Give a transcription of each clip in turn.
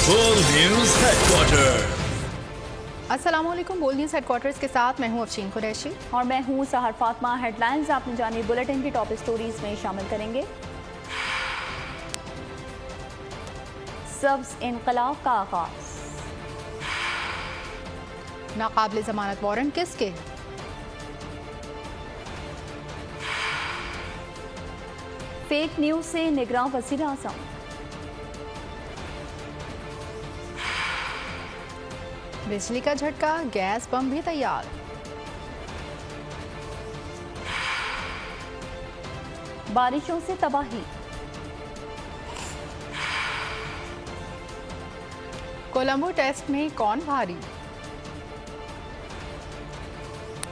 बोल news headquarter. अस्सलाम वालेकुम। बोल न्यूज़ हेडक्वार्टर्स के साथ मैं हूं अफशीन कुरैशी और मैं हूं सहर फातिमा। हेडलाइंस आपने जानी बुलेटिन की टॉप स्टोरीज में शामिल करेंगे। सब्ज इनकलाब का आगाज, नाकाबिल जमानत वारंट किसके, फेक न्यूज से निगरान वज़ीर आज़म, बिजली का झटका, गैस बम भी तैयार, बारिशों से तबाही, कोलंबो टेस्ट में कौन भारी।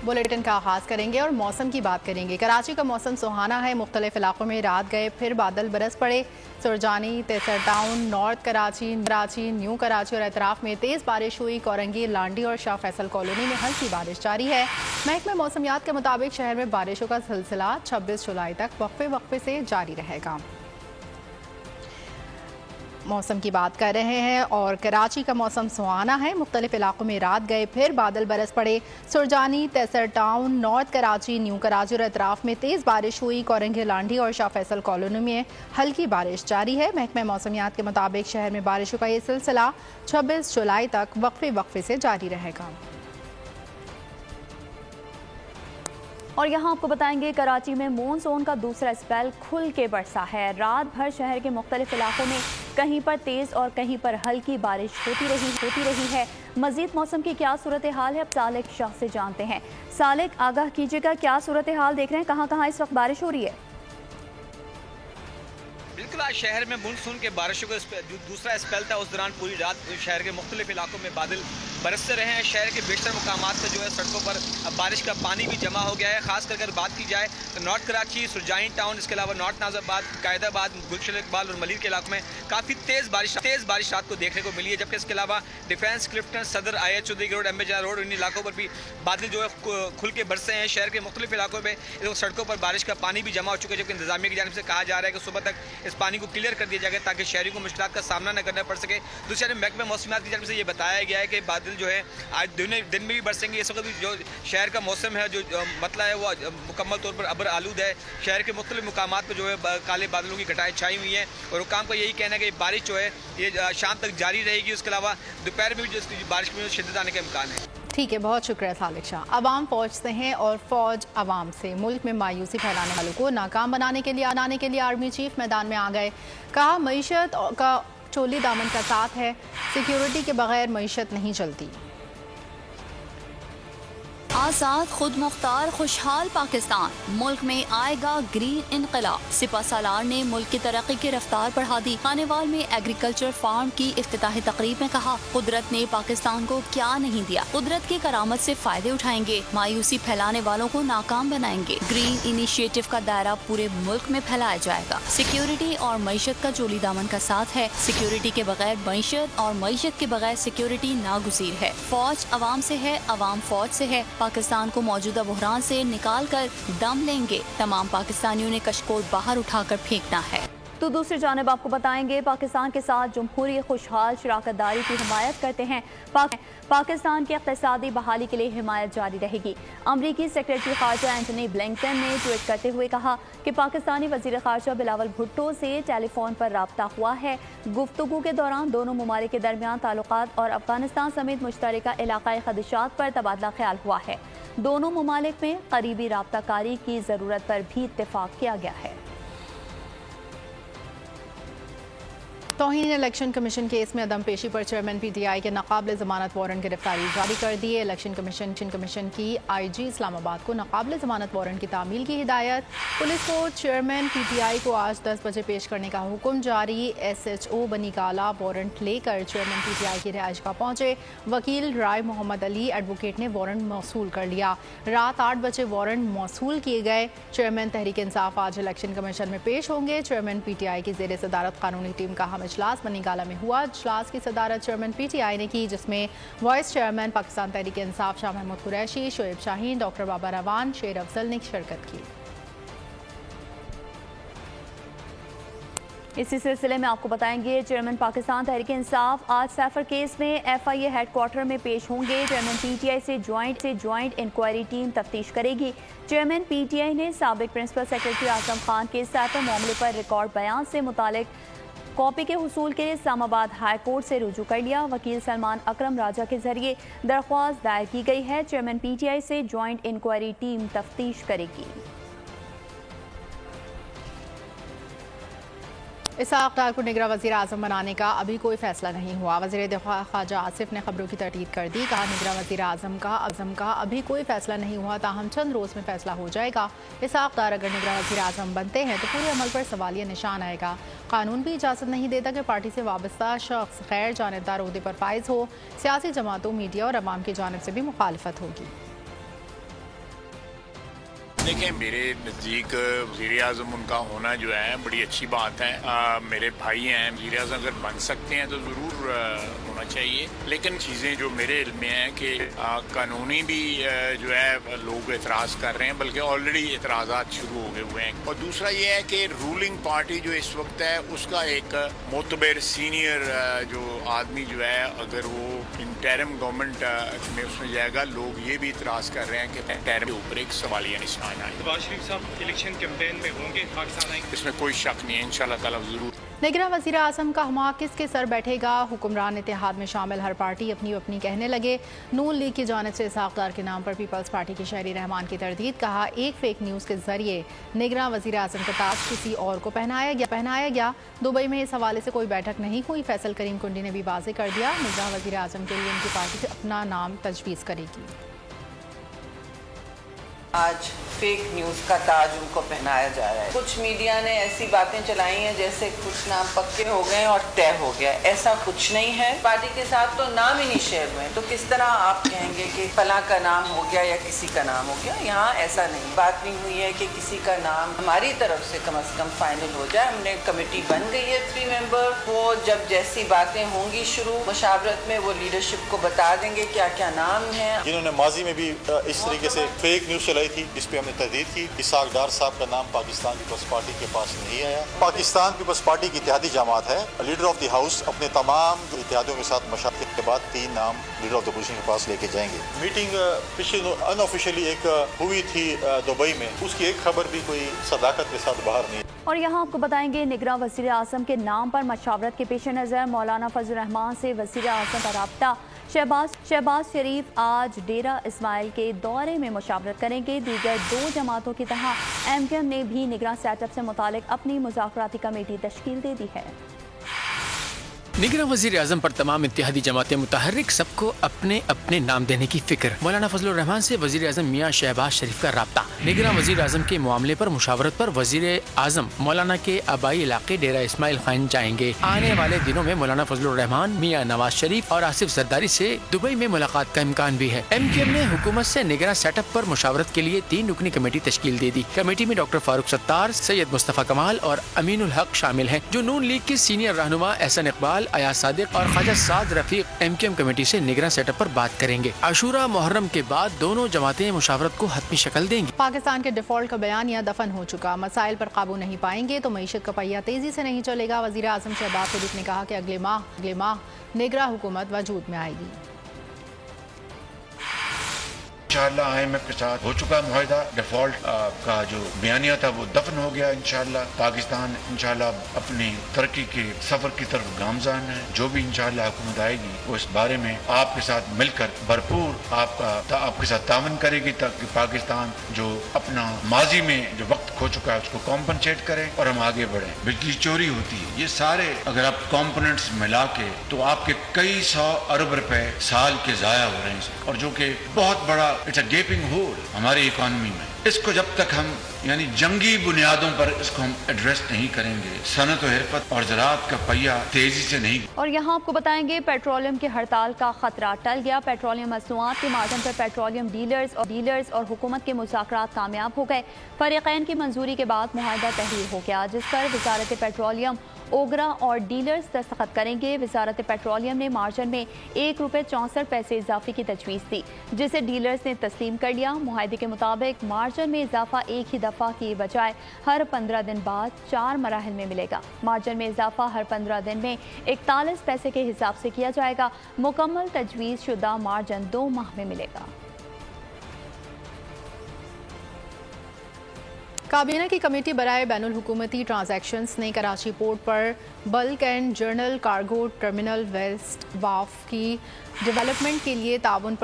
बुलेटिन का आगाज करेंगे और मौसम की बात करेंगे। कराची का मौसम सुहाना है। मुख्तलिफ इलाकों में रात गए फिर बादल बरस पड़े। सुरजानी, तेसर town, north Karachi, new Karachi और अतराफ में तेज़ बारिश हुई। कोरंगी, लांडी और शाह फैसल कॉलोनी में हल्की बारिश जारी है। महकमे मौसमियात के मुताबिक शहर में बारिशों का सिलसिला 26 जुलाई तक वक्फे से जारी रहेगा। मौसम की बात कर रहे हैं और कराची का मौसम सुहाना है। मुख्तलिफ इलाकों में रात गए फिर बादल बरस पड़े। सुरजानी, तेसर town, north Karachi, new Karachi और अतराफ में तेज़ बारिश हुई। कोरंगी, लांडी और शाह फैसल कॉलोनी में हल्की बारिश जारी है। महकमे मौसमियात के मुताबिक शहर में बारिशों का ये सिलसिला 26 जुलाई तक वक्फे से जारी रहेगा। और यहाँ आपको बताएंगे कराची में मॉनसून का दूसरा स्पेल खुल के बरसा है। रात भर शहर के मुख्तलिफ इलाकों में कहीं पर तेज़ और कहीं पर हल्की बारिश होती रही है। मजीद मौसम की क्या सूरत हाल है, अब सालिक शाह से जानते हैं। सालिक, आगाह कीजिएगा, क्या सूरत हाल देख रहे हैं, कहाँ कहाँ इस वक्त बारिश हो रही है? बिल्कुल, आज शहर में मानसून के बारिशों का दूसरा स्पेल था। उस दौरान पूरी रात शहर के मुख्तलिफ इलाकों में बादल बरसते रहे हैं। शहर के बेशतर मुकामात पर जो है सड़कों पर बारिश का पानी भी जमा हो गया है। खासकर अगर बात की जाए तो नॉर्थ कराची, सुरजाइन टाउन, इसके अलावा नॉर्थ नाजाबाद, कायदाबाद, गुलशन इकबाल और मलिर के इलाकों में काफ़ी तेज़ बारिश रात को देखने को मिली है। जबकि इसके अलावा Defence, Clifton, Saddar, I H Chaudhry road, M road, इन इलाकों पर भी बादल जो है खुल के बरसे हैं। शहर के मुख्तलिफ इलाकों में सड़कों पर बारिश का पानी भी जमा हो चुका है। जबकि इंतजामिया की जानिब से कहा जा रहा है कि सुबह तक इस पानी को क्लियर कर दिया जाएगा ताकि शहरी को मुश्किलात का सामना न करना पड़ सके। दूसरी तरफ महकमे मौसमियात की जानिब से ये बताया गया है कि बादल जो है आज दिन में भी बरसेंगे। इस वक्त भी जो शहर का मौसम है, जो मतला है, वो मुकम्मल तौर पर अबर आलूद है। शहर के मुख्तलिफ मुकामात पर जो है काले बादलों की घटाएं छाई हुई हैं और हुकाम का यही कहना है कि बारिश जो है ये शाम तक जारी रहेगी। उसके अलावा दोपहर में भी जो बारिश में शिद्दत आने का इम्कान है। ठीक है, बहुत शुक्रिया सालिक शाह। अवाम फौज से हैं और फौज अवाम से। मुल्क में मायूसी फैलाने वालों को नाकाम बनाने के लिए आर्मी चीफ मैदान में आ गए। कहा, मईशत का चोली दामन का साथ है, सिक्योरिटी के बगैर मईशत नहीं चलती। आज़ाद, खुद मुख्तार, खुशहाल पाकिस्तान, मुल्क में आएगा ग्रीन इनकलाब। सिपा सालार ने मुल्क की तरक्की की रफ्तार बढ़ा दी। खानेवाल में एग्रीकल्चर फार्म की इफ्तिताही तकरीब में कहा, कुदरत ने पाकिस्तान को क्या नहीं दिया, कुदरत की करामत से फायदे उठाएंगे, मायूसी फैलाने वालों को नाकाम बनाएंगे। ग्रीन इनिशिएटिव का दायरा पूरे मुल्क में फैलाया जाएगा। सिक्योरिटी और मईशत का चोली दामन का साथ है। सिक्योरिटी के बगैर मईशत और मईशत के बगैर सिक्योरिटी नागुज़ीर है। फौज अवाम से है, अवाम फौज से है। पाकिस्तान को मौजूदा बुहरान से निकाल कर दम लेंगे। तमाम पाकिस्तानियों ने कशकोल बाहर उठाकर फेंकना है। तो दूसरी जानिब आपको बताएंगे, पाकिस्तान के साथ जमहूरी खुशहाल शराकतदारी की हिमायत करते हैं। पाकिस्तान की इक़्तिसादी बहाली के लिए हिमायत जारी रहेगी। अमरीकी सेक्रेटरी खारजा एंटनी ब्लिंकन ने ट्वीट करते हुए कहा कि पाकिस्तानी वज़ीर खारजा बिलावल भुट्टो से टेलीफोन पर राब्ता हुआ है। गुफ्तगू के दौरान दोनों ममालिक के दरमियान ताल्लुकात और अफगानिस्तान समेत मुश्तरका इलाकाई खदशात पर तबादला ख्याल हुआ है। दोनों ममालिक में करीबी राब्ताकारी की ज़रूरत पर भी इत्तेफाक किया गया है। तौहीन इलेक्शन कमीशन केस में अदम पेशी पर चेयरमैन PTI के नाकाबिल जमानत वारंट गिरफ्तारी जारी कर दी है। इलेक्शन कमीशन की IG इस्लामाबाद को नाकाबिल जमानत वारंट की तामील की हिदायत। पुलिस को चेयरमैन PTI को आज 10 बजे पेश करने का हुक्म जारी। SHO बनी काला वारंट लेकर चेयरमैन PTI की रिहाइश का पहुंचे। वकील राय मोहम्मद अली एडवोकेट ने वारंट मौसूल कर लिया। रात 8 बजे वारंट मौसूल किए गए। चेयरमैन तहरीक इंसाफ आज इलेक्शन कमीशन में पेश होंगे। चेयरमैन PTI की जेर सदारत कानूनी टीम का इजलास बनी काला में हुआ। इजलास की सदारत चेयरमैन PTI ने की, जिसमें vice chairman Pakistan Tehreek Insaf Shah Mahmood Qureshi, Shoaib Shaheen, doctor बाबा रवान, शेर अफजल ने शिरकत की। इसी सिलसिले में आपको बताएंगे चेयरमैन पाकिस्तान तहरीक इंसाफ आज सैफर केस में FIA हेडक्वार्टर में पेश होंगे। चेयरमैन PTI से ज्वाइंट इंक्वायरी टीम तफ्तीश करेगी। चेयरमैन PTI ने साबिक प्रिंसिपल सेक्रेटरी आजम खान के सैफर मामले पर रिकॉर्ड बयान से मुतालिक कॉपी के हुसूल के लिए इस्लामाबाद हाई कोर्ट से रुजू कर लिया। वकील सलमान अकरम राजा के जरिए दरख्वास्त दायर की गई है। चेयरमैन PTI से ज्वाइंट इंक्वायरी टीम तफ्तीश करेगी। इसाक डार को निगरान वज़ीर आज़म बनाने का अभी कोई फैसला नहीं हुआ। वज़ीर दिफा ख्वाजा आसिफ ने खबरों की तरदीद कर दी। कहा निगरान वज़ीर आज़म का अभी कोई फैसला नहीं हुआ, ताहम चंद रोज़ में फैसला हो जाएगा। इसाक डार अगर निगरान वज़ीर आज़म बनते हैं तो पूरे अमल पर सवालिया निशान आएगा। कानून भी इजाज़त नहीं देता कि पार्टी से वाबस्ता शख्स गैर जानिबदार ओहदे पर फाइज हो। सियासी जमातों, मीडिया और अवाम की जानिब से भी मुखालफत होगी। देखें, मेरे नज़दीक वज़ीर आज़म उनका होना जो है बड़ी अच्छी बात है। मेरे भाई हैं, वज़ीर आज़म अगर बन सकते हैं तो ज़रूर होना चाहिए। लेकिन चीज़ें जो मेरे इल्म में हैं कि कानूनी भी जो है लोग एतराज़ कर रहे हैं, बल्कि ऑलरेडी एतराज़ात शुरू हो गए हुए हैं। और दूसरा ये है कि रूलिंग पार्टी जो इस वक्त है उसका एक मोतबर सीनियर जो आदमी जो है अगर वो इंटरिम गवर्नमेंट में उसमें जाएगा, लोग ये भी इतराज़ कर रहे हैं कि इंटरिम के ऊपर एक सवालिया निशान। नवाज शरीफ साहब इलेक्शन कैंपेन में होंगे पाकिस्तान आएंगे, इसमें कोई शक नहीं है, इंशाल्लाह ताला जरूर। निगरान वज़ीर आज़म का हमा किसके सर बैठेगा? हुक्मरान इत्तेहाद में शामिल हर पार्टी अपनी अपनी कहने लगे। नून लीग की जानिब से इसाक डार के नाम पर पीपल्स पार्टी के शहरी रहमान की तरदीद। कहा एक फेक न्यूज़ के जरिए निगरान वज़ीर आज़म का ताज किसी और को पहनाया गया। दुबई में इस हवाले से कोई बैठक नहीं हुई। फैसल करीम कुंडी ने भी वाज़ेह कर दिया निगरान वज़ीर आज़म के लिए उनकी पार्टी से अपना नाम तजवीज़ करेगी। आज फेक न्यूज़ का ताज उनको पहनाया जा रहा है। कुछ मीडिया ने ऐसी बातें चलाई हैं जैसे कुछ नाम पक्के हो गए और तय हो गया। ऐसा कुछ नहीं है। पार्टी के साथ तो नाम ही नहीं शेयर हुए, तो किस तरह आप कहेंगे कि फला का नाम हो गया या किसी का नाम हो गया? यहाँ ऐसा नहीं, बात नहीं हुई है कि किसी का नाम हमारी तरफ से कम फाइनल हो जाए। हमने कमेटी बन गई है 3 मेंबर। वो जब जैसी बातें होंगी शुरू मशावरत में, वो लीडरशिप को बता देंगे क्या क्या नाम है। जिन्होंने माजी में भी इस तरीके से फेक न्यूज़ चलाई थी, इस पे हमने तहदीद की। इसाक डार साहब का नाम पाकिस्तान पीपल्स पार्टी के पास नहीं आया। पाकिस्तान पीपल्स पार्टी की इत्तेहादी जमात है। लीडर ऑफ द हाउस अपने तमाम इत्तेहादियों के साथ मशावरत के बाद 3 नाम लीडर ऑफ द अपोजिशन के पास लेके जाएंगे। मीटिंग पिछले अनऑफिशियली एक हुई थी दुबई में, उसकी एक खबर भी कोई सदाकत के साथ बाहर नहीं। और यहाँ आपको बताएंगे निगरान वज़ीर आज़म के नाम पर मशावरत के पेश नज़र मौलाना फजल रहमान से वज़ीर आज़म का राब्ता। शहबाज शरीफ आज डेरा इस्माइल के दौरे में मुशावरत करेंगे। दीगर 2 जमातों की तरह MKM ने भी निगरान सेटअप से मुतालिक अपनी मुज़ाकराती कमेटी तश्कील दे दी है। निगरान वज़ीर आज़म पर तमाम इत्तेहादी जमातें मुतहर्रिक, सबको अपने अपने नाम देने की फिक्र। मौलाना फजलुर रहमान से वज़ीर आज़म मियाँ शहबाज शरीफ का राब्ता। निगरान वज़ीर आज़म के मामले पर मुशावरत पर वज़ीर आज़म मौलाना के आबाई इलाके डेरा इस्माइल खान जाएंगे। आने वाले दिनों में मौलाना फजलुर रहमान, मियाँ नवाज शरीफ और आसिफ जरदारी से दुबई में मुलाकात का इम्कान भी है। MKM ने हुकूमत से निगरान सेटअप पर मुशावरत के लिए 3 रुकनी कमेटी तश्कील दे दी। कमेटी में डॉक्टर फारूक सत्तार, सैयद मुस्तफ़ा कमाल और अमीनुल हक शामिल हैं, जो नून लीग के सीनियर रहनुमा एहसन इकबाल, अयाज सादिक और ख्वाजा साद रफीक MKM कमेटी से निगरान सेटअप पर बात करेंगे। आशूरा मुहर्रम के बाद दोनों जमातें मुशावरत को हतमी शक्ल देंगी। पाकिस्तान के डिफॉल्ट का बयानिया दफन हो चुका। मसाइल पर काबू नहीं पाएंगे तो मईशत का पहिया तेजी से नहीं चलेगा। वज़ीर आज़म शहबाज शरीफ ने कहा कि अगले माह निगरान हुकूमत वजूद में आएगी। इंशाअल्लाह IMF के साथ हो चुका मुआहिदा। डिफॉल्ट का जो बयानिया था वो दफन हो गया। इंशाअल्लाह पाकिस्तान इंशाअल्लाह अपनी तरक्की के सफर की तरफ गामजान है। जो भी इंशाअल्लाह हुकूमत आएगी वो इस बारे में आपके साथ मिलकर भरपूर आपके साथ तावन करेगी, ताकि पाकिस्तान जो अपना माजी में जो वक्त खो चुका है उसको कॉम्पनसेट करें और हम आगे बढ़े। बिजली चोरी होती है, ये सारे अगर आप कॉम्पोनेंट्स मिला के तो आपके कई 100 अरब रुपए साल के जाया हो रहे हैं, और जो कि बहुत बड़ा इट्स अ गेपिंग होल हमारी इकोनॉमी में। इसको जब तक हम यानी जंगी बुनियादों पर इसको हम एड्रेस नहीं करेंगे, सनत और हिरफत और ज़राअत का पहिया तेजी से नहीं। और यहाँ आपको बताएंगे पेट्रोलियम की हड़ताल का खतरा टल गया। पेट्रोलियम मसनूआत के मार्जन पर पेट्रोलियम डीलर्स और हुकूमत के मुज़ाकरात कामयाब हो गए। फरीक़ैन की मंजूरी के बाद मुआहिदा तहरीर हो गया, जिस पर वज़ारत पेट्रोलियम, ओगरा और डीलर्स दस्तखत करेंगे। वज़ारत पेट्रोलियम ने मार्जन में ₹1.64 इजाफे की तजवीज़ दी, जिसे डीलर्स ने तस्लीम कर लिया। मुआहिदे के मुताबिक मार्जन में इजाफा एक ही दफ़ा दफ़ा की बजाय हर 15 दिन बाद 4 मराहिल में मिलेगा। मार्जिन में इजाफा हर 15 दिन में 41 पैसे के हिसाब से किया जाएगा। मुकम्मल तजवीज़ शुदा मार्जिन 2 माह में मिलेगा। काबीना की कमेटी बराए बैनुल हुकूमती ट्रांजैक्शंस ने कराची पोर्ट पर bulk and general cargo terminal west wharf की डेवलपमेंट के लिए ताउन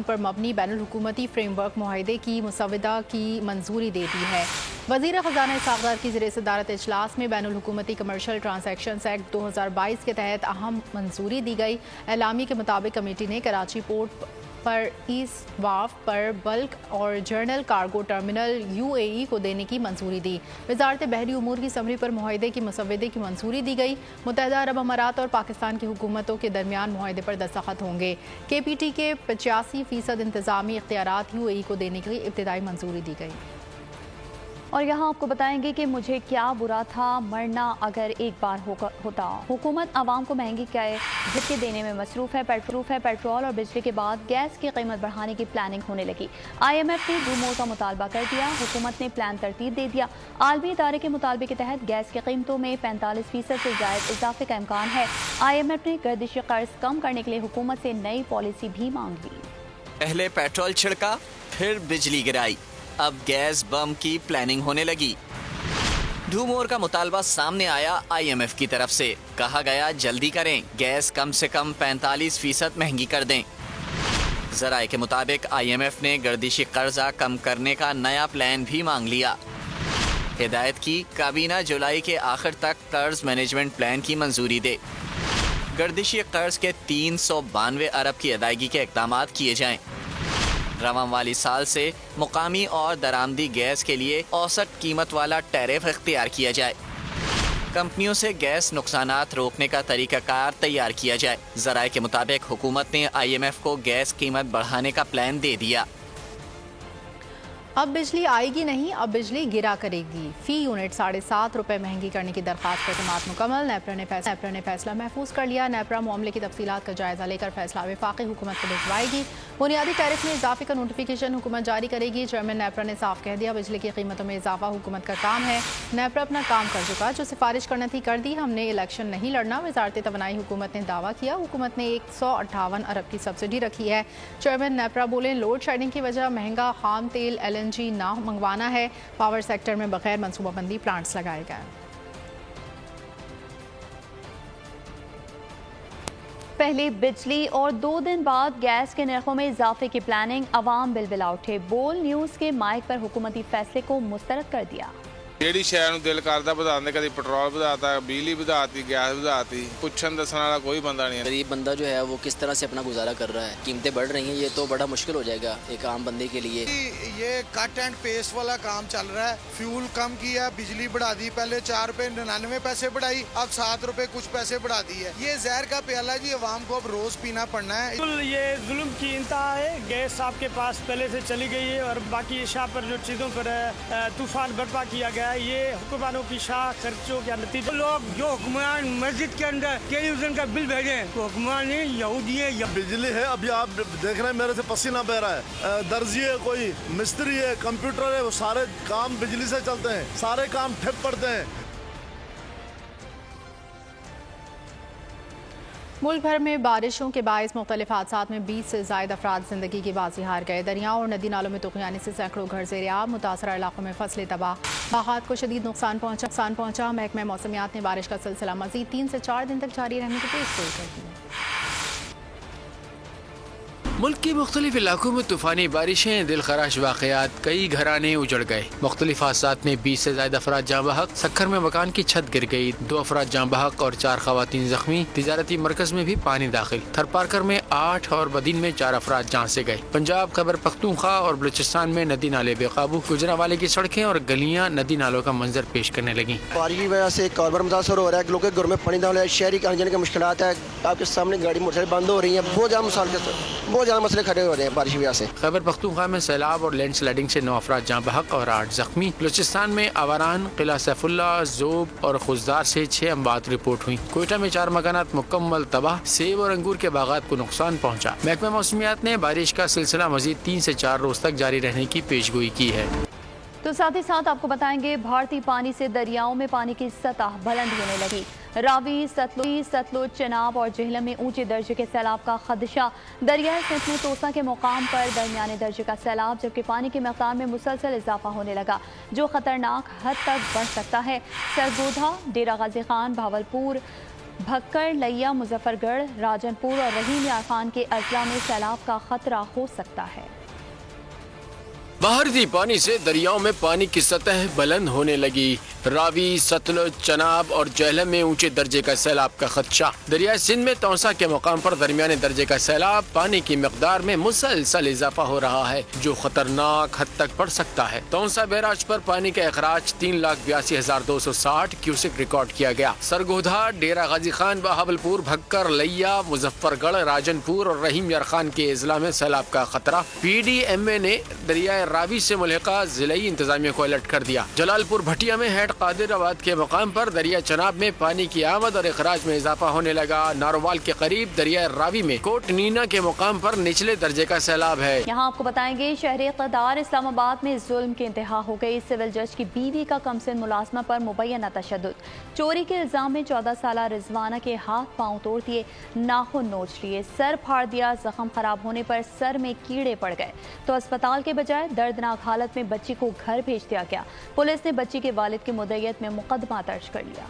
पर मबनी बैनुल हुकूमती फ्रेमवर्क मुआहदे की मुसवदा की मंजूरी दे दी है। वज़ीर ख़ज़ाना इसहाक़ डार की ज़ेर सदारत इजलास में बैनुल हुकूमती कमर्शियल ट्रांजैक्शंस एक्ट 2022 के तहत अहम मंजूरी दी गई। एलामी के मुताबिक कमेटी ने कराची पोर्ट पर ईस्ट वाफ पर बल्क और जर्नल कार्गो टर्मिनल UAE को देने की मंजूरी दी। वज़ारत बहरी उमूर की समरी पर मुआहदे की मुसवदे की मंजूरी दी गई। मुत्तहिदा अरब अमारात और पाकिस्तान की हुकूमतों के दरमियान मुआहदे पर दस्तखत होंगे। KPT के 85% इंतजामी इख्तियारात UAE को देने की इब्तिदाई मंजूरी दी गई। और यहाँ आपको बताएंगे कि मुझे क्या बुरा था मरना अगर एक बार होता। हुकूमत आवाम को महंगी झटके देने में मसरूफ़ है। पेट्रोल और बिजली के बाद गैस की कीमत बढ़ाने की प्लानिंग होने लगी। IMF ने डूमोर का मुतालबा कर दिया। हुकूमत ने प्लान तरतीब दे दिया। आलमी इदारे के मुतालबे के तहत गैस की कीमतों में 45% से ज़ायद इजाफे का इम्कान है। IMF ने गर्दिशी कर्ज कम करने के लिए हुकूमत से नई पॉलिसी भी मांग ली। पहले पेट्रोल छिड़का, फिर बिजली गिराई, अब गैस बम की प्लानिंग होने लगी। डूमोर का मुतालबा सामने आया IMF की तरफ से। कहा गया जल्दी करें, गैस कम से कम 45% महंगी कर दें। ज़राए के मुताबिक IMF ने गर्दिशी कर्जा कम करने का नया प्लान भी मांग लिया। हिदायत की काबीना जुलाई के आखिर तक कर्ज मैनेजमेंट प्लान की मंजूरी दे। गर्दिशी कर्ज के 392 अरब की अदायगी के इक़दामात किए जाएं। रवां वाली साल से मुकामी और दरामदी गैस के लिए औसत कीमत वाला टैरिफ इख्तियार किया जाए। कंपनियों से गैस नुकसानात रोकने का तरीकाकार तैयार किया जाए। ज़राए के मुताबिक हुकूमत ने IMF को गैस कीमत बढ़ाने का प्लान दे दिया। अब बिजली आएगी नहीं, अब बिजली गिरा करेगी। फी यूनिट 7.5 रुपये महंगी करने की दरख्वास्त पर एतमाद मुकम्मल। नेपरा ने फैसला महफूज कर लिया। नेपरा मामले की तफसीलात का जायजा लेकर फैसला वफाकी हुकूमत को भिजवाएगी। बुनियादी टैरिफ में इजाफे का नोटिफिकेशन हुकूमत जारी करेगी। चेयरमैन नेपरा ने साफ कह दिया, बिजली की कीमतों में इजाफा हुकूमत का काम है। नेपरा अपना काम कर चुका, जो सिफारिश करना थी कर दी। हमने इलेक्शन नहीं लड़ना। वजारत तवानाई हुकूमत ने दावा किया। हुकूमत ने 158 अरब की सब्सिडी रखी है। चेयरमैन नेपरा बोले, लोड शेडिंग की वजह महंगा खाम तेल LNG ना मंगवाना है। पावर सेक्टर में बगैर मनसूबाबंदी प्लांट्स लगाए गए। पहले बिजली और 2 दिन बाद गैस के नरखों में इजाफे की प्लानिंग। अवाम बिलबिला उठे। बोल न्यूज़ के माइक पर हुकूमती फैसले को मुस्तरद कर दिया। ਜਿਹੜੀ ਸ਼ਹਿਰ ਨੂੰ ਦਿਲ ਕਰਦਾ ਵਧਾਉਣ ਦੇ, ਕਦੀ ਪੈਟਰੋਲ ਵਧਾਤਾ, बिजली ਵਧਾਤੀ, गैस ਵਧਾਤੀ, ਪੁੱਛਣ ਦੱਸਣ वाला कोई बंदा नहीं है। गरीब बंदा जो है वो किस तरह से अपना गुजारा कर रहा है। कीमतें बढ़ रही हैं, ये तो बड़ा मुश्किल हो जाएगा एक आम बंदे के लिए। ये कट एंड पेस्ट वाला काम चल रहा है। फ्यूल कम किया, बिजली बढ़ा दी। पहले 4 रुपए 99 पैसे बढ़ाई, अब 7 रुपए कुछ पैसे बढ़ा दी है। ये जहर का प्याला जी अवाम को अब रोज पीना पड़ना है। ये जुल्म की इंतहा है। गैस आपके पास पहले से चली गई है और बाकी शाह पर जो चीज़ों पर तूफान बर्पा किया गया है, ये हुक्मरानों की शाह खर्चों का नतीजा। लोग जो हुक्मरान मस्जिद के अंदर टेलीविजन का बिल भेजे तो हुक्मरान यहूदी है या बिजली है। अभी आप देख रहे हैं मेरे से पसीना बह रहा है। दर्जी है, कोई मिस्त्री है, कंप्यूटर है, वो सारे काम बिजली से चलते हैं। सारे काम ठप पड़ते हैं। मुल्क भर में बारिशों के बायस मुख्तलिफ हादसात में 20 से ज़ायद अफराद ज़िंदगी की बाजी हार गए। दरियाओं और नदी नालों में तुग़यानी से सैकड़ों घर ज़ेर आब। मुतासरा इलाकों में फसलें तबाह, बागात को शदीद नुकसान पहुँचा। महकमा मौसमियात ने बारिश का सिलसिला मज़ीद 3 से 4 दिन तक जारी रहने की पेशगोई कर दी है। मुल्क के मुख्तलिफ इलाकों में तूफानी बारिशें, दिलखराश वाक़यात, कई घराने उजड़ गए। मुख्तलिफ हादसात में 20 से ज़्यादा अफराद जाँ बहक। सक्खर में मकान की छत गिर गई, 2 अफराद जाँ बहक और 4 ख़वातीन जख्मी। तिजारती मरकज में भी पानी दाखिल। थरपारकर में 8 और बदीन में 4 अफराद जान से गए। पंजाब, खैबर पख्तूनख्वा और बलूचिस्तान में नदी नाले बेकाबू। गुजरांवाले की सड़कें और गलियाँ नदी नालों का मंजर पेश करने लगी। बारिश की वजह से कारोबार मुतासर हो रहा है। लोगों के घर में पानी दाखिल है। शहरी के आने जाने की मुश्किलात है। आपके सामने गाड़ी मोटरसाइकिल बंद हो रही है। बहुत ज़्यादा मसले खड़े हो रहे हैं बारिश की वजह से। खैबर पख्तूनख्वा में सैलाब और लैंड स्लाइडिंग से 9 अफराद जाँ बहक और 8 जख्मी। बलूचिस्तान में आवारान, किला सैफुल्ला, जोब और खुजदार से 6 अमवात रिपोर्ट हुई। कोयटा में 4 मकानात मुकम्मल तबाह। सेब और अंगूर के बागात को नुकसान पहुँचा। महकमा मौसमियात ने बारिश का सिलसिला मजीद 3 से 4 रोज तक जारी रहने की पेशगोई की है। तो साथ ही साथ आपको बताएंगे भारतीय पानी से दरियाओं में पानी की सतह बुलंद होने लगी। रावी, सतलुज, चनाब और जेहलम में ऊंचे दर्जे के सैलाब का खदशा। दरियाए सिंध में तोसा के मुकाम पर दरमियाने दर्जे का सैलाब, जबकि पानी की मकदार में मुसलसल इजाफा होने लगा जो खतरनाक हद तक बढ़ सकता है। सरगोधा, डेरा गाजी खान, भावलपुर, भक्कर, लैया, मुजफ्फरगढ़, राजनपुर और रहीम यार खान के अजला में सैलाब का खतरा हो सकता है। भारतीय पानी से दरियाओं में पानी की सतह बुलंद होने लगी। रावी, सतलुज, चनाब और जेहलम में ऊंचे दर्जे का सैलाब का खदशा। दरिया सिंध में तौसा के मुकाम पर दरमियाने दर्जे का सैलाब, पानी की मकदार में मुसलसल इजाफा हो रहा है जो खतरनाक हद तक बढ़ सकता है। तौसा बैराज पर पानी का अखराज 3,82,260 क्यूसेक रिकॉर्ड किया गया। सरगोधा, डेरा गाजी खान, बहावलपुर, भक्कर, लैया, मुजफ्फरगढ़, राजनपुर और रहीम यार खान के अजला में सैलाब का खतरा। PDMA ने दरिया रावी से मुल्हिका जिलाई इंतजामिया को अलर्ट कर दिया। जलालपुर भटिया में हेड कादिराबाद के मकाम पर दरिया चनाब में पानी की आमद और इखराज में इजाफा होने लगा। नारोवाल के करीब दरिया रावी में कोट नीना के मुकाम पर निचले दर्जे का सैलाब है। यहाँ आपको बताएंगे शहर इक़्तिदार इस्लामाबाद में जुल्म की इंतहा हो गई। सिविल जज की बीवी का कमसिन मुलाजमा पर मुबैना तशद्दुद। चोरी के इल्जाम में 14 साला रिजवाना के हाथ पाँव तोड़ दिए, नाखून नोच लिए, सर फाड़ दिया। जख्म खराब होने पर सर में कीड़े पड़ गए तो अस्पताल के बजाय दर्दनाक हालत में बच्ची को घर भेज दिया गया। पुलिस ने बच्ची के वालिद की मुद्दत में मुकदमा दर्ज कर लिया।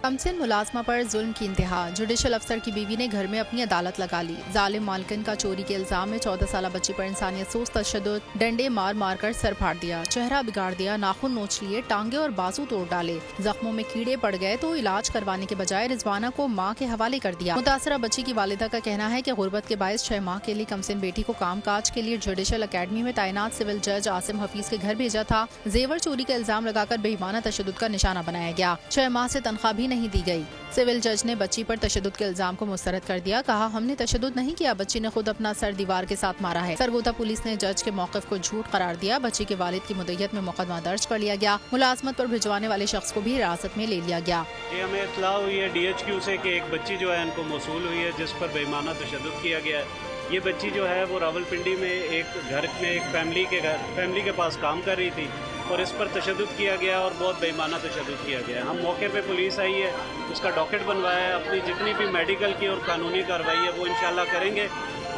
कमसिन मुलाजमा पर जुल्म की इंतहा। जुडिशल अफसर की बीवी ने घर में अपनी अदालत लगा ली। जालिम मालकिन का चोरी के इल्जाम में 14 साला बच्ची पर इंसानियत सोच तशद्दुद, डंडे मार मार कर सर फाड़ दिया, चेहरा बिगाड़ दिया, नाखून नोच लिए, टांगे और बाजू तोड़ डाले, जख्मों में कीड़े पड़ गए तो इलाज करवाने के बजाय रिजवाना को माँ के हवाले कर दिया। मुतासरा बच्ची की वालिदा का कहना है कि गुर्बत के बायस 6 माह के लिए कमसिन बेटी को काम काज के लिए जुडिशल अकेडमी में तैनात सिविल जज आसिम हफीज के घर भेजा था। जेवर चोरी का इल्जाम लगाकर बेईमाना तशद्दुद का निशाना बनाया गया। 6 माह से तनख्वाह भी नहीं दी गई। सिविल जज ने बच्ची पर तशद्दुद के इल्जाम को मुस्तरद कर दिया। कहा, हमने तशद्दुद नहीं किया, बच्ची ने खुद अपना सर दीवार के साथ मारा है। सरगोधा पुलिस ने जज के मौक़िफ़ को झूठ करार दिया। बच्ची के वालिद की मुद्दत में मुकदमा दर्ज कर लिया गया। मुलाजमत पर भिजवाने वाले शख्स को भी हिरासत में ले लिया गया। ये हमें इत्तला हुई है DHQ से कि एक बच्ची जो है इनको मौसूल हुई है जिस पर बेईमाना तशद्दुद किया गया है। ये बच्ची जो है वो रावलपिंडी में एक घर में एक फैमिली के पास काम कर रही थी और इस पर तशद्दुद किया गया और बहुत बेईमाना तशद्दुद किया गया। हम मौके पे पुलिस आई है, उसका डॉकेट बनवाया है, अपनी जितनी भी मेडिकल की और कानूनी कार्रवाई है वो इंशाल्लाह करेंगे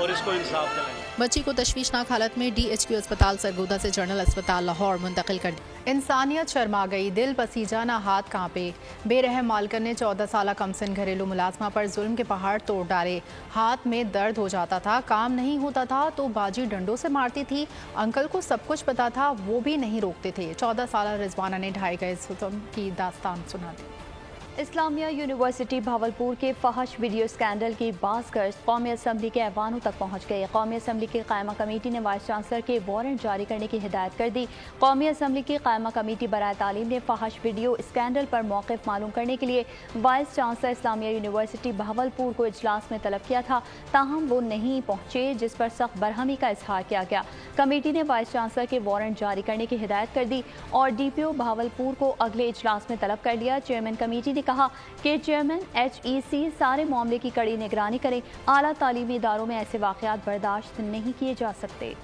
और इसको इंसाफ दिलाएंगे। बच्ची को तशवीशनाक हालत में DHQ अस्पताल सरगोधा से जनरल अस्पताल लाहौर मुंतकिल कर दी। इंसानियत शर्मा गई, दिल पसीजा ना हाथ कांपे। बेरहम मालकन ने 14 साला कमसिन घरेलू मुलाजमा पर जुल्म के पहाड़ तोड़ डाले। हाथ में दर्द हो जाता था, काम नहीं होता था तो बाजी डंडों से मारती थी। अंकल को सब कुछ पता था, वो भी नहीं रोकते थे। 14 साला रिजवाना ने ढाई गए जुल्म की दास्तान सुना दी। इस्लामिया यूनिवर्सिटी भावलपुर के फहश वीडियो स्कैंडल की बास गर्ज कौमी असम्बली के ऐवानों तक पहुँच गई। कौमी असम्बली की कायमा कमेटी ने वाइस चांसलर के वारंट जारी करने की हिदायत कर दी। कौमी असम्बली की कायमा कमेटी बराए तालीम ने फहश वीडियो स्कैंडल पर मौक़िफ़ मालूम करने के लिए vice chancellor Islamia university Bahawalpur को इजलास में तलब किया था, ताहम वो नहीं पहुँचे, जिस पर सख्त बरहमी का इजहार किया गया। कमेटी ने वाइस चांसलर के वारंट जारी करने की हिदायत कर दी और DPO भावलपुर को अगले इजलास में तलब कर लिया। चेयरमैन कमेटी ने कहा कि चेयरमैन HEC सारे मामले की कड़ी निगरानी करें। आला तालीमी इदारों में ऐसे वाक़यात बर्दाश्त नहीं किए जा सकते।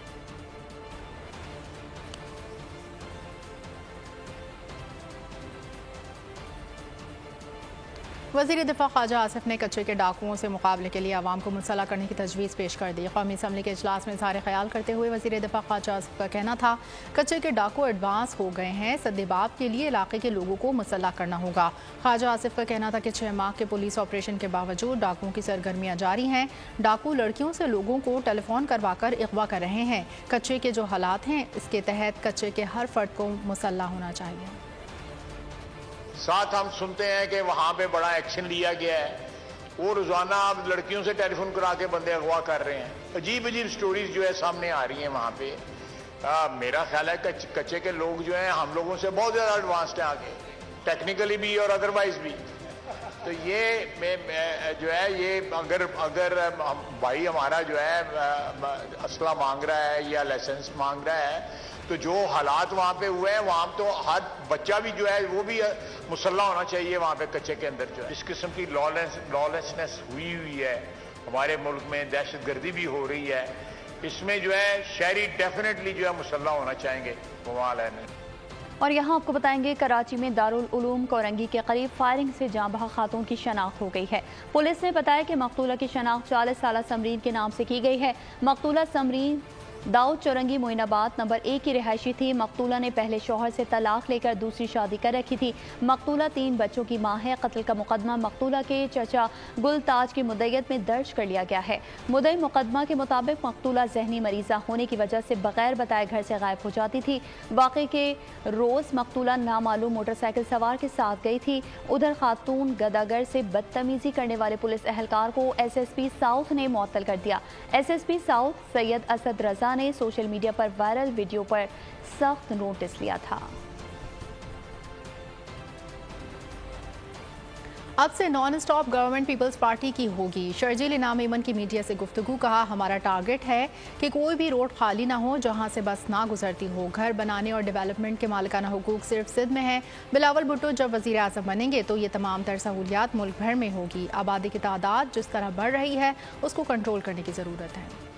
वज़ीर दिफ़ा ख्वाजा आसिफ ने कच्चे के डाकुओं से मुकाबले के लिए आवाम को मुसल्लह करने की तजवीज़ पेश कर दी। कौमी असम्बली के इजलास में इज़हार ख्याल करते हुए वज़ीर दिफ़ा ख्वाजा आसिफ का कहना था, कच्चे के डाकू एडवांस हो गए हैं, सद्देबाब के लिए इलाके के लोगों को मुसल्लह करना होगा। ख्वाजा आसिफ का कहना था कि 6 माह के पुलिस ऑपरेशन के बावजूद डाकुओं की सरगर्मियाँ जारी हैं। डाकू लड़कियों से लोगों को टेलीफोन करवा कर अगवा कर रहे हैं। कच्चे के जो हालात हैं, इसके तहत कच्चे के हर फर्द को मुसल्लह होना चाहिए। साथ हम सुनते हैं कि वहां पे बड़ा एक्शन लिया गया है, वो रोजाना अब लड़कियों से टेलीफोन करा के बंदे अगवा कर रहे हैं। अजीब अजीब स्टोरीज जो है सामने आ रही हैं वहां पे। मेरा ख्याल है कच्चे के लोग जो हैं हम लोगों से बहुत ज्यादा एडवांस्ड हैं आगे, टेक्निकली भी और अदरवाइज भी। तो ये जो है ये अगर भाई हमारा जो है असला मांग रहा है या लाइसेंस मांग रहा है, तो जो हालात वहाँ पे हुए हैं वहाँ तो हर बच्चा भी जो है वो भी मुसल्ला होना चाहिए वहाँ पे कच्चे के अंदर। जो है इस किस्म की लॉलेसनेस हुई है हमारे मुल्क में, दहशतगर्दी भी हो रही है, इसमें जो है शहरी डेफिनेटली जो है मुसल्ला होना चाहेंगे। और यहाँ आपको बताएंगे कराची में दारुल उलूम कोरंगी के करीब फायरिंग से जाँ बहक खातून की शनाख्त हो गई है। पुलिस ने बताया कि मकतूला की शनाख्त 40 साल समरीन के नाम से की गई है। मकतूला समरीन दाऊद चौरंगी मोइनाबाद नंबर 1 की रिहायशी थी। मकतूला ने पहले शौहर से तलाक लेकर दूसरी शादी कर रखी थी। मकतूला 3 बच्चों की मां है। कत्ल का मुकदमा मकतूला के चचा गुलताज की मुद्दत में दर्ज कर लिया गया है। मुद्दई मुकदमा के मुताबिक मकतूला जहनी मरीजा होने की वजह से बगैर बताए घर से गायब हो जाती थी। वाक़े के रोज़ मकतूला नामालूम मोटरसाइकिल सवार के साथ गई थी। उधर खातून गदागर से बदतमीजी करने वाले पुलिस एहलकार को SSP साउथ ने मुअत्तल कर दिया। SSP साउथ सैयद असद रजा ने सोशल मीडिया पर वायरल वीडियो पर सख्त नोटिस लिया था। अब से non stop government peoples party की होगी। शर्जील इनाम ईमन की मीडिया से गुफ्तगू। कहा, हमारा टारगेट है कि कोई भी रोड खाली ना हो जहां से बस ना गुजरती हो। घर बनाने और डेवलपमेंट के मालिकाना हुकूक सिर्फ सिंध में है। बिलावल भुट्टो जब वज़ीर आज़म बनेंगे तो ये तमाम तर सहूलियात मुल्क भर में होगी। आबादी की तादाद जिस तरह बढ़ रही है उसको कंट्रोल करने की ज़रूरत है।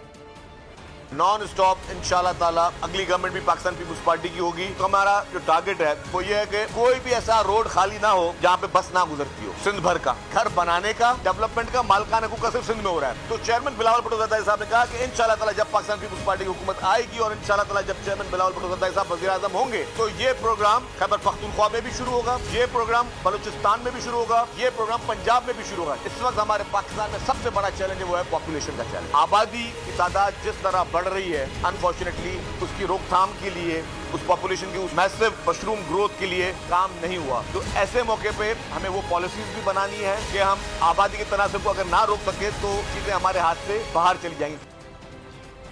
नॉन स्टॉप इंशाल्लाह ताला अगली गवर्नमेंट भी पाकिस्तान पीपुल्स पार्टी की होगी। तो हमारा जो टारगेट है वो ये है कि कोई भी ऐसा रोड खाली ना हो जहाँ पे बस ना गुजरती हो। सिंध भर का घर बनाने का, डेवलपमेंट का, मालिकाना हुकूक सिर्फ सिंध में हो रहा है। तो चेयरमैन बिलावल भुट्टो ज़रदारी साहब ने कहा कि इंशाल्लाह ताला जब पाकिस्तान पीपुल्स पार्टी की हुकूमत आएगी और इंशाल्लाह ताला जब चेयरमैन बिलावल भुट्टो ज़रदारी साहब वज़ीर आज़म होंगे तो ये प्रोग्राम खैबर पख्तूनख्वा में भी शुरू होगा, ये प्रोग्राम बलूचिस्तान में भी शुरू होगा, ये प्रोग्राम पंजाब में भी शुरू होगा। इस वक्त हमारे पाकिस्तान में सबसे बड़ा चैलेंज है वो है पॉपुलेशन का चैलेंज। आबादी की तादाद जिस तरह बढ़ रही है, अनफॉर्चुनेटली उसकी रोकथाम के लिए, उस पॉपुलेशन की उस मैसिव मशरूम ग्रोथ के लिए काम नहीं हुआ। तो ऐसे मौके पे हमें वो पॉलिसीज भी बनानी है कि हम आबादी के तनासब को अगर ना रोक सके तो चीजें हमारे हाथ से बाहर चली जाएंगी।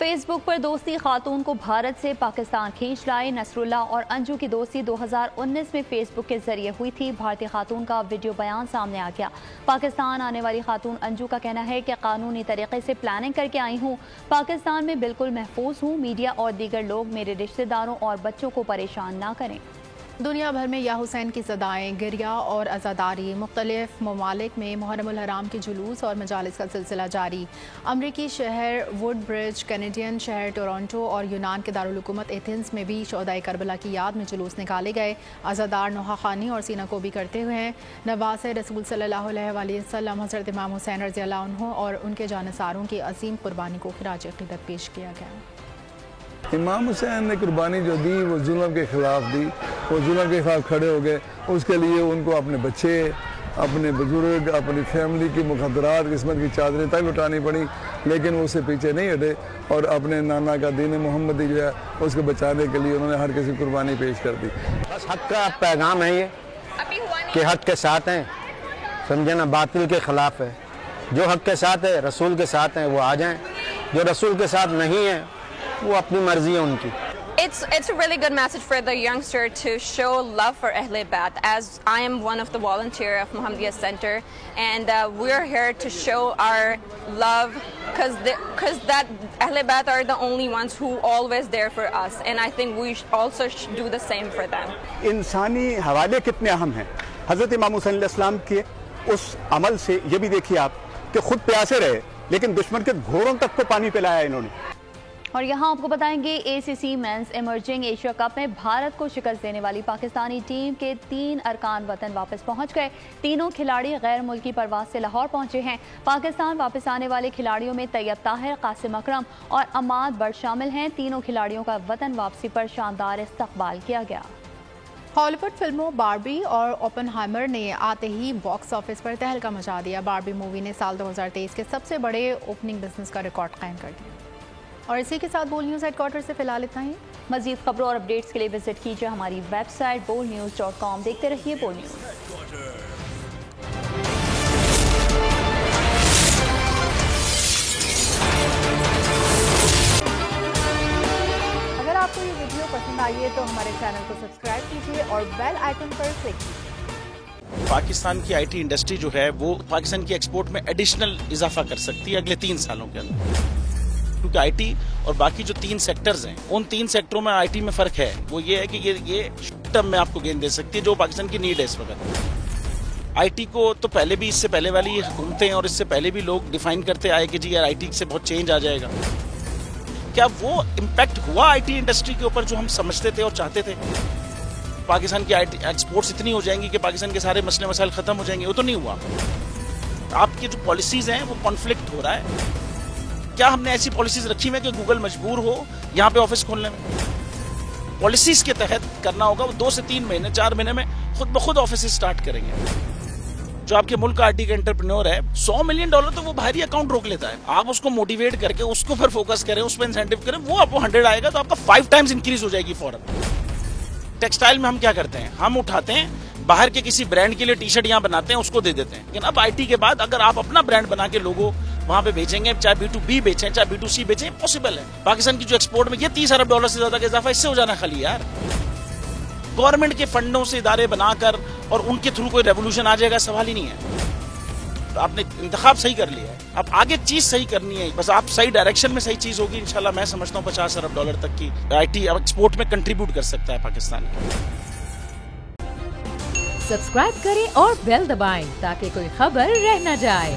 फेसबुक पर दोस्ती खातून को भारत से पाकिस्तान खींच लाई। नसरुल्ला और अंजू की दोस्ती 2019 में फेसबुक के जरिए हुई थी। भारतीय खातून का वीडियो बयान सामने आ गया। पाकिस्तान आने वाली खातून अंजू का कहना है कि कानूनी तरीके से प्लानिंग करके आई हूँ। पाकिस्तान में बिल्कुल महफूज हूँ। मीडिया और दीगर लोग मेरे रिश्तेदारों और बच्चों को परेशान ना करें। दुनिया भर में या हुसैन की सदाएं, गिरिया और अज़ादारी। मुख्तलिफ ममालिक में मुहर्रमुल हराम के जुलूस और मजालिस का सिलसिला जारी। अमरीकी शहर वुडब्रिज, कैनेडियन शहर टोरंटो और यूनान के दारुल हुकूमत एथेंस में भी शोहदाए करबला की याद में जुलूस निकाले गए। अज़ादार नोहाखानी और सीना कोबी करते हुए हैं। नवासे रसूल सल्लल्लाहु अलैहि वसल्लम हज़रत इमाम हुसैन रज़ियल्लाहु अन्हु और उनके जानसारों की अजीम कुर्बानी को खिराज अक़ीदत पेश किया गया। इमाम हुसैन ने कुर्बानी जो दी वो जुल्म के ख़िलाफ़ दी। वो जुल्म के ख़िलाफ़ खड़े हो गए। उसके लिए उनको अपने बच्चे, अपने बुजुर्ग, अपनी फैमिली की मुकद्दरात, किस्मत की चादरें तक लुटानी पड़ी, लेकिन वो उससे पीछे नहीं हटे और अपने नाना का दीन मोहम्मदी जो है उसको बचाने के लिए उन्होंने हर किसी कुर्बानी पेश कर दी। बस हक का पैगाम है ये कि हक के साथ हैं, समझे ना, बातिल के ख़िलाफ़ है। जो हक के साथ है, रसूल के साथ हैं, वो आ जाएं। जो रसूल के साथ नहीं है वो अपनी मर्जी है उनकी। It's a really good message for the youngster to show love for Ahle Bayt, as I am one of the volunteer of Muhammadiyya Center, and we're here to show our love because that Ahle Bayt are the only ones who always there for us, and I think we also do the same for them. इंसानी हवाले कितने अहम हैं। हज़रत इमाम हुसैन अलैहिस्सलाम के उस अमल से ये भी देखिए आप कि खुद प्यासे रहे लेकिन दुश्मन के घोड़ों तक को पानी पिलाया इन्होंने। और यहाँ आपको बताएंगे ACC men's emerging Asia cup में भारत को शिकस्त देने वाली पाकिस्तानी टीम के 3 अरकान वतन वापस पहुँच गए। तीनों खिलाड़ी गैर मुल्की परवाज से लाहौर पहुँचे हैं। पाकिस्तान वापस आने वाले खिलाड़ियों में तैयब ताहिर, कासिम अकरम और अमाद बट शामिल हैं। तीनों खिलाड़ियों का वतन वापसी पर शानदार इस्तकबाल किया गया। हॉलीवुड फिल्मों बार्बी और ओपनहाइमर ने आते ही बॉक्स ऑफिस पर तहलका मचा दिया। बार्बी मूवी ने साल 2023 के सबसे बड़े ओपनिंग बिजनेस का रिकॉर्ड कायम कर दिया। और इसी के साथ बोल न्यूज़ हेडक्वार्टर से फिलहाल इतना ही। मजीद खबरों और अपडेट्स के लिए विजिट कीजिए हमारी वेबसाइट bolnews.com। देखते रहिए बोल न्यूज़। अगर आपको ये वीडियो पसंद आई है तो हमारे चैनल को सब्सक्राइब कीजिए और बेल आइकन पर क्लिक कीजिए। पाकिस्तान की IT इंडस्ट्री जो है वो पाकिस्तान की एक्सपोर्ट में एडिशनल इजाफा कर सकती है अगले 3 सालों के अंदर, क्योंकि IT और बाकी जो 3 सेक्टर्स हैं उन 3 सेक्टरों में IT में फ़र्क है। वो ये है कि ये शॉर्ट टर्म में आपको गेन दे सकती है जो पाकिस्तान की नीड है इस वक्त। IT को तो पहले भी, इससे पहले वाली हुकूमतें और इससे पहले भी लोग डिफाइन करते आए कि जी यार IT से बहुत चेंज आ जाएगा। क्या वो इम्पैक्ट हुआ IT इंडस्ट्री के ऊपर जो हम समझते थे और चाहते थे? पाकिस्तान की IT एक्सपोर्ट्स इतनी हो जाएंगी कि पाकिस्तान के सारे मसले मसाइल खत्म हो जाएंगे, वो तो नहीं हुआ। आपकी जो पॉलिसीज हैं वो कॉन्फ्लिक्ट हो रहा है। क्या हमने ऐसी पॉलिसीज रखी हुई है कि गूगल मजबूर हो यहाँ पे ऑफिस खोलने में? पॉलिसीज के तहत करना होगा, वो 2 से 3 महीने 4 महीने में खुद ब खुद ऑफिस स्टार्ट करेंगे। जो आपके मुल्क का IT का एंटरप्रेन्योर है, $100 मिलियन तो वो बाहरी अकाउंट रोक लेता है। आप उसको मोटिवेट करके उसको पर फोकस करें, उस पर इंसेंटिव करें, वो आपको 100 आएगा तो आपका 5 टाइम्स इंक्रीज हो जाएगी फौरन। टेक्सटाइल में हम क्या करते हैं, हम उठाते हैं बाहर के किसी ब्रांड के लिए टी-शर्ट यहाँ बनाते हैं, उसको दे देते हैं। लेकिन अब IT के बाद अगर आप अपना ब्रांड बना के लोगो वहां पे बेचेंगे, चाहे B2B बेचें चाहे B2C बेचें, पॉसिबल है। पाकिस्तान की जो एक्सपोर्ट में ये $30 अरब से ज्यादा का इजाफा इससे हो जाना खाली यार। गवर्नमेंट के फंडों से इदारे बनाकर और उनके थ्रू कोई रेवोल्यूशन आ जाएगा, सवाल ही नहीं है। तो आपने इंतखाब सही कर लिया है, अब आगे चीज सही करनी है, बस आप सही डायरेक्शन में सही चीज होगी इंशाल्लाह। मैं समझता हूँ $50 अरब तक की IT अब एक्सपोर्ट में कंट्रीब्यूट कर सकता है पाकिस्तान। सब्सक्राइब करें और बेल दबाएं ताकि कोई खबर रह न जाए।